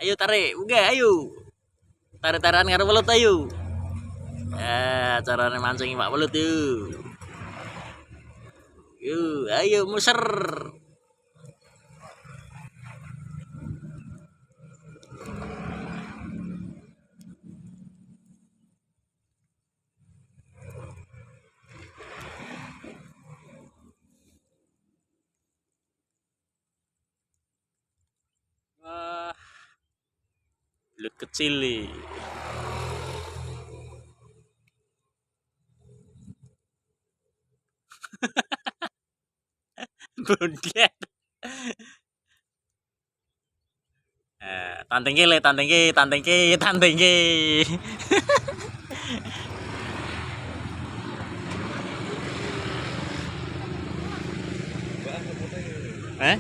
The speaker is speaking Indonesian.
Ayo tarik, uga ayo. Tarik-tarikan karo welut ayo. Carane mancing Pak Welut yuk. Yuk, ayo muser. Wah, belut kecil nih. Bundet. Tanding le, tanding ke. Eh?